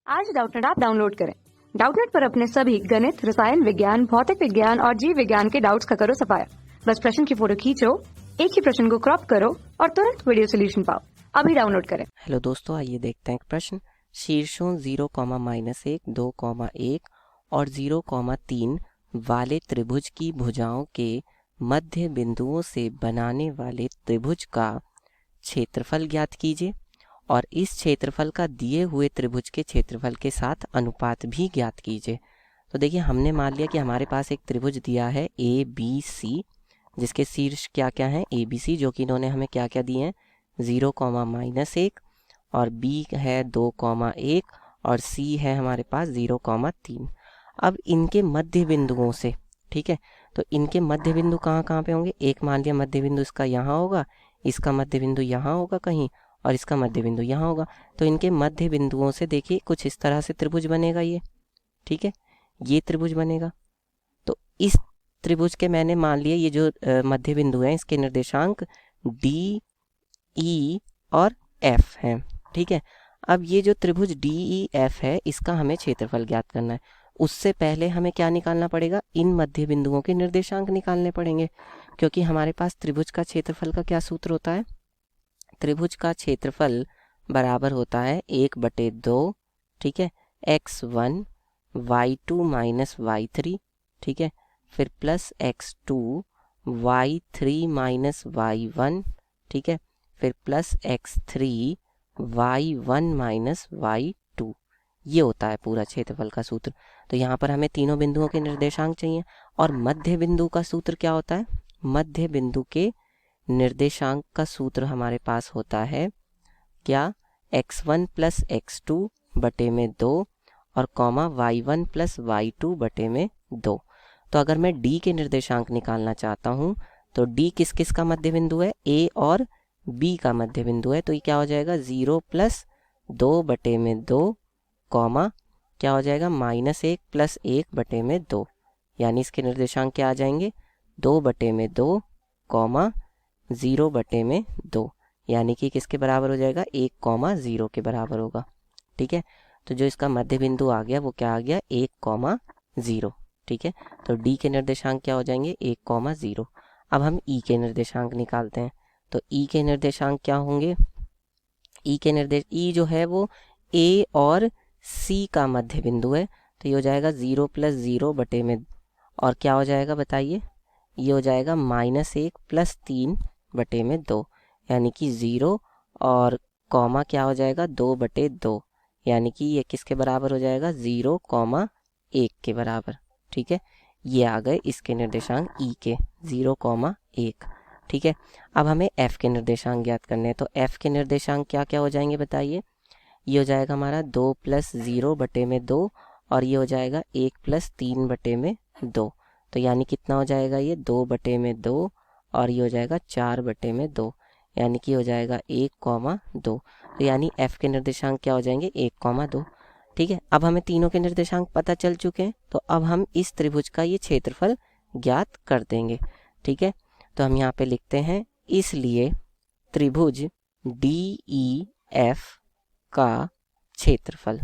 आज Doubtnut app download करें। Doubtnut पर अपने सभी गणित, रसायन विज्ञान, भौतिक विज्ञान और जीव विज्ञान के डाउट्स का करो सफाया। बस प्रश्न की फोटो खींचो, एक ही प्रश्न को क्रॉप करो और तुरंत वीडियो सोल्यूशन पाओ। अभी डाउनलोड करें। हेलो दोस्तों, आइए देखते हैं एक प्रश्न। शीर्षों 0,-1, 2,1 और 0,3 वाले त्रिभुज की भुजाओं के मध्य बिंदुओं से बनाने वाले त्रिभुज का क्षेत्रफल ज्ञात कीजिए और इस क्षेत्रफल का दिए हुए त्रिभुज के क्षेत्रफल के साथ अनुपात भी ज्ञात कीजिए। तो देखिए, हमने मान लिया कि हमारे पास एक त्रिभुज दिया है ABC, जिसके शीर्ष क्या क्या हैं ABC, जो कि इन्होंने हमें क्या क्या दिए हैं 0,-1 और B है 2,1 और C है हमारे पास 0,3। अब इनके मध्य बिंदुओं से, ठीक है, तो इनके मध्य बिंदु कहाँ कहाँ पे होंगे। एक मान लिया मध्य बिंदु इसका यहाँ होगा, इसका मध्य बिंदु यहाँ होगा कहीं और इसका मध्य बिंदु यहाँ होगा। तो इनके मध्य बिंदुओं से देखिए कुछ इस तरह से त्रिभुज बनेगा ये, ठीक है, ये त्रिभुज बनेगा। तो इस त्रिभुज के मैंने मान लिया ये जो मध्य बिंदु है इसके निर्देशांक D, E और F हैं, ठीक है। अब ये जो त्रिभुज DEF है इसका हमें क्षेत्रफल ज्ञात करना है। उससे पहले हमें क्या निकालना पड़ेगा, इन मध्य बिंदुओं के निर्देशांक निकालने पड़ेंगे, क्योंकि हमारे पास त्रिभुज का क्षेत्रफल का क्या सूत्र होता है। त्रिभुज का क्षेत्रफल बराबर होता है 1/2, ठीक है, x1 y2 माइनस y3, ठीक है, फिर plus x2 y3 minus y1, ठीक है, फिर plus x3 y1 minus y2। ये होता है पूरा क्षेत्रफल का सूत्र। तो यहाँ पर हमें तीनों बिंदुओं के निर्देशांक चाहिए और मध्य बिंदु का सूत्र क्या होता है। मध्य बिंदु के निर्देशांक का सूत्र हमारे पास होता है क्या, x1 प्लस x2 बटे में 2 और कॉमा y1 प्लस y2 बटे में 2। तो अगर मैं D के निर्देशांक निकालना चाहता हूँ तो D किस किस का मध्य बिंदु है, A और B का मध्य बिंदु है। तो ये क्या हो जाएगा 0 प्लस 2 बटे में 2 कॉमा क्या हो जाएगा -1 प्लस 1 बटे में 2, यानी इसके निर्देशांक क्या आ जाएंगे 2 बटे में 2 कॉमा 0 बटे में 2, यानी कि किसके बराबर हो जाएगा 1,0 के बराबर होगा, ठीक है। तो जो इसका मध्य बिंदु आ गया वो क्या आ गया 1,0, ठीक है। तो D के निर्देशांक क्या हो जाएंगे 1,0। अब हम E के निर्देशांक निकालते हैं। तो E के निर्देशांक क्या होंगे, E जो है वो A और C का मध्य बिंदु है। तो ये हो जाएगा 0 प्लस 0 बटे में और क्या हो जाएगा बताइए, ये हो जाएगा -1 प्लस 3 बटे में 2, यानी कि 0 और कॉमा क्या हो जाएगा 2/2, यानी कि ये किसके बराबर हो जाएगा 0,1 के बराबर, ठीक है। ये आ गए इसके निर्देशांक E के 0,1, ठीक है। अब हमें F के निर्देशांक ज्ञात करने हैं। तो F के निर्देशांक क्या क्या हो जाएंगे बताइए। ये हो जाएगा हमारा 2 प्लस 0 बटे में 2 और ये हो जाएगा 1 प्लस 3 बटे में 2। तो यानी कितना हो जाएगा ये 2 बटे में 2 और ये हो जाएगा 4 बटे में 2, यानी कि हो जाएगा 1,2। तो यानी F के निर्देशांक क्या हो जाएंगे 1,2, ठीक है। अब हमें तीनों के निर्देशांक पता चल चुके हैं, तो अब हम इस त्रिभुज का ये क्षेत्रफल ज्ञात कर देंगे, ठीक है। तो हम यहाँ पे लिखते हैं, इसलिए त्रिभुज DEF का क्षेत्रफल,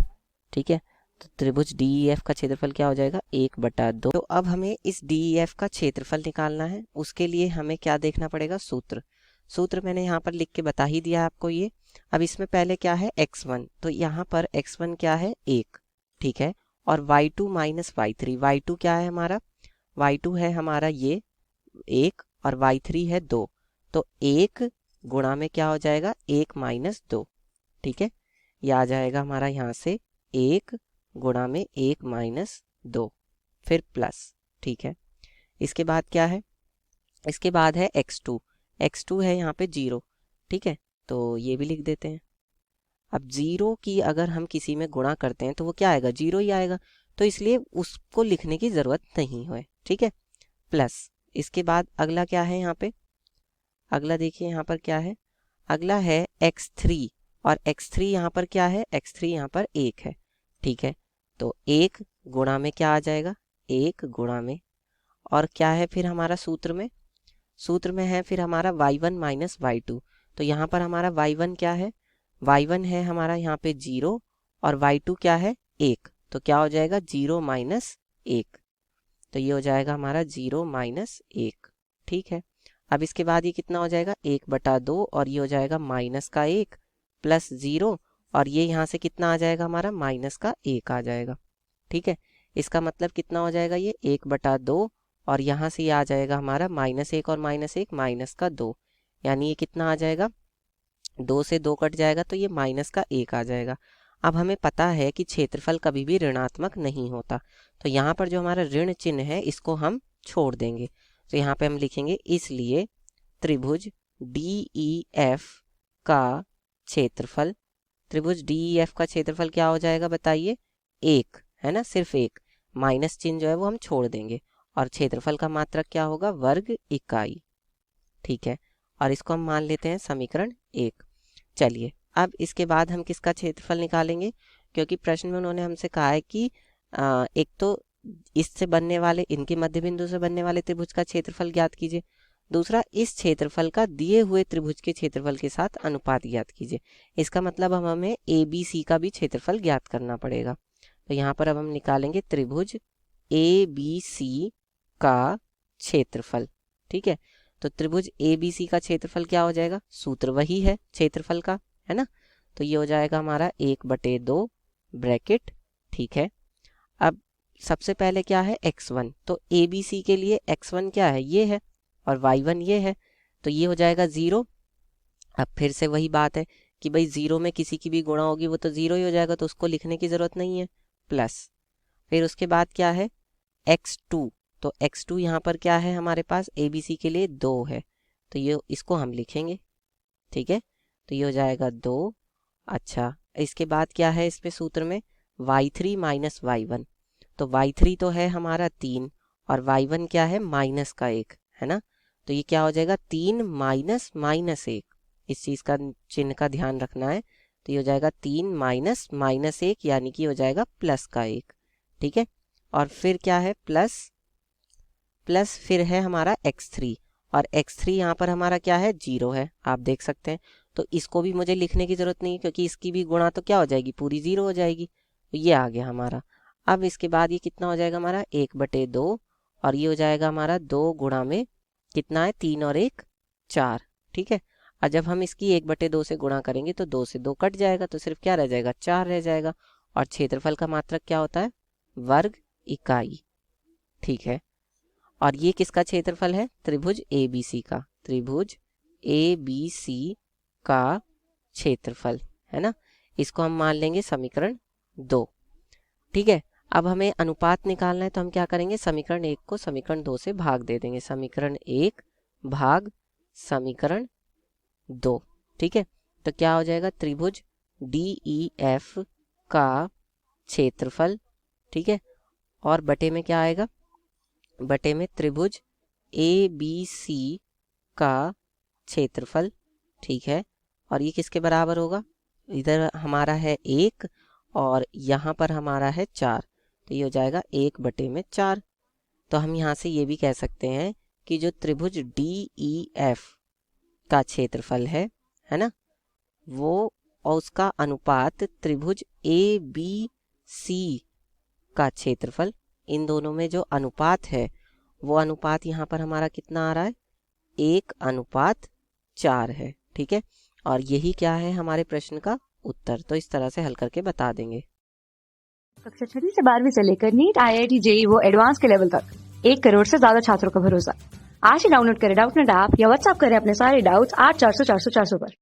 ठीक है। तो त्रिभुज DEF का क्षेत्रफल क्या हो जाएगा 1/2। तो अब हमें इस DEF का क्षेत्रफल निकालना है। उसके लिए हमें क्या देखना पड़ेगा, सूत्र मैंने यहाँ पर लिख के बता ही दिया आपको ये। अब इसमें पहले क्या है x1, तो यहाँ पर x1 क्या है 1, ठीक है, और y2 माइनस y3, y2 क्या है हमारा, y2 है हमारा ये 1 और y3 है 2। तो 1 गुणा में क्या हो जाएगा 1 माइनस 2, ठीक है। यह आ जाएगा हमारा यहाँ से 1 गुणा में 1 माइनस 2 फिर प्लस, ठीक है। इसके बाद क्या है, इसके बाद है x2 है यहाँ पे 0, ठीक है, तो ये भी लिख देते हैं। अब 0 की अगर हम किसी में गुणा करते हैं तो वो क्या आएगा 0 ही आएगा, तो इसलिए उसको लिखने की ज़रूरत नहीं है, ठीक है, प्लस। इसके बाद अगला क्या है यहाँ पे, अगला देखिए यहाँ पर क्या है, अगला है x3 और x3 यहाँ पर क्या है, x3 यहाँ पर 1 है, ठीक है। तो 1 गुणा में क्या आ जाएगा 1 गुणा में, और क्या है फिर हमारा सूत्र में है फिर हमारा y1 माइनस y2। तो यहाँ पर हमारा y1 क्या है, y1 है हमारा यहाँ पे 0 और y2 क्या है 1, तो क्या हो जाएगा 0 माइनस 1, तो ये हो जाएगा हमारा 0 माइनस 1। ठीक है, अब इसके बाद ये कितना हो जाएगा 1/2 और ये हो जाएगा माइनस का 1 प्लस 0 और ये यहाँ से कितना आ जाएगा हमारा माइनस का 1 आ जाएगा। ठीक है, इसका मतलब कितना हो जाएगा ये 1/2 और यहाँ से ये आ जाएगा हमारा -1 और -1 माइनस का 2, यानी ये कितना आ जाएगा 2 से 2 कट जाएगा तो ये माइनस का 1 आ जाएगा। अब हमें पता है कि क्षेत्रफल कभी भी ऋणात्मक नहीं होता, तो यहाँ पर जो हमारा ऋण चिन्ह है इसको हम छोड़ देंगे। तो यहाँ पे हम लिखेंगे इसलिए त्रिभुज DEF का क्षेत्रफल, त्रिभुज DEF का क्षेत्रफल क्या हो जाएगा बताइए 1, है ना, सिर्फ 1, माइनस चिन्ह जो है वो हम छोड़ देंगे और क्षेत्रफल का मात्रक क्या होगा वर्ग इकाई। ठीक है, और इसको हम मान लेते हैं समीकरण 1। चलिए अब इसके बाद हम किसका क्षेत्रफल निकालेंगे, क्योंकि प्रश्न में उन्होंने हमसे कहा है कि एक तो इससे बनने वाले, इनके मध्य बिंदु से बनने वाले त्रिभुज का क्षेत्रफल ज्ञात कीजिए, दूसरा इस क्षेत्रफल का दिए हुए त्रिभुज के क्षेत्रफल के साथ अनुपात ज्ञात कीजिए। इसका मतलब अब हमें ABC का भी क्षेत्रफल ज्ञात करना पड़ेगा। तो यहाँ पर अब हम निकालेंगे त्रिभुज ABC का क्षेत्रफल। ठीक है, तो त्रिभुज ABC का क्षेत्रफल क्या हो जाएगा, सूत्र वही है क्षेत्रफल का, है ना, तो ये हो जाएगा हमारा 1/2 ब्रैकेट। ठीक है, अब सबसे पहले क्या है x1, तो ABC के लिए x1 क्या है ये है और y1 ये है, तो ये हो जाएगा 0। अब फिर से वही बात है कि भाई 0 में किसी की भी गुणा होगी वो तो 0 ही हो जाएगा, तो उसको लिखने की ज़रूरत नहीं है, प्लस फिर उसके बाद क्या है x2, तो x2 यहाँ पर क्या है हमारे पास ABC के लिए 2 है, तो ये इसको हम लिखेंगे। ठीक है, तो ये हो जाएगा 2। अच्छा, इसके बाद क्या है इसमें सूत्र में y3 माइनस y1, तो y3 तो है हमारा 3 और y1 क्या है माइनस का 1, है ना, तो ये क्या हो जाएगा 3 माइनस -1, इस चीज़ का चिन्ह का ध्यान रखना है, तो ये हो जाएगा 3 माइनस -1 यानी कि हो जाएगा प्लस का 1। ठीक है, और फिर क्या है प्लस फिर है हमारा x3 और x3 यहाँ पर हमारा क्या है 0 है, आप देख सकते हैं, तो इसको भी मुझे लिखने की ज़रूरत नहीं है क्योंकि इसकी भी गुणा तो क्या हो जाएगी पूरी 0 हो जाएगी, तो ये आ गया हमारा। अब इसके बाद ये कितना हो जाएगा हमारा 1/2 और ये हो जाएगा हमारा 2 गुणा में कितना है 3 और 1 4। ठीक है, और जब हम इसकी 1/2 से गुणा करेंगे तो 2 से 2 कट जाएगा, तो सिर्फ क्या रह जाएगा 4 रह जाएगा, और क्षेत्रफल का मात्रक क्या होता है वर्ग इकाई। ठीक है, और ये किसका क्षेत्रफल है त्रिभुज ABC का, त्रिभुज ABC का क्षेत्रफल, है ना, इसको हम मान लेंगे समीकरण 2। ठीक है, अब हमें अनुपात निकालना है, तो हम क्या करेंगे समीकरण 1 को समीकरण 2 से भाग दे देंगे, समीकरण 1 भाग समीकरण 2। ठीक है, तो क्या हो जाएगा त्रिभुज DEF का क्षेत्रफल। ठीक है, और बटे में क्या आएगा, बटे में त्रिभुज ABC का क्षेत्रफल। ठीक है, और ये किसके बराबर होगा, इधर हमारा है 1 और यहाँ पर हमारा है 4, तो ये हो जाएगा 1/4। तो हम यहाँ से ये भी कह सकते हैं कि जो त्रिभुज DEF का क्षेत्रफल है ना, वो और उसका अनुपात त्रिभुज ABC का क्षेत्रफल, इन दोनों में जो अनुपात है वो अनुपात यहाँ पर हमारा कितना आ रहा है 1/4 है। ठीक है, और यही क्या है हमारे प्रश्न का उत्तर, तो इस तरह से हल करके बता देंगे। कक्षा 6 से 12वीं से लेकर नीट IIT JEE वो एडवांस के लेवल तक 1 करोड़ से ज्यादा छात्रों का भरोसा। आज ही डाउनलोड करें डाउटनेट ऐप या व्हाट्सएप करें अपने सारे डाउट्स 8400 400 400 पर।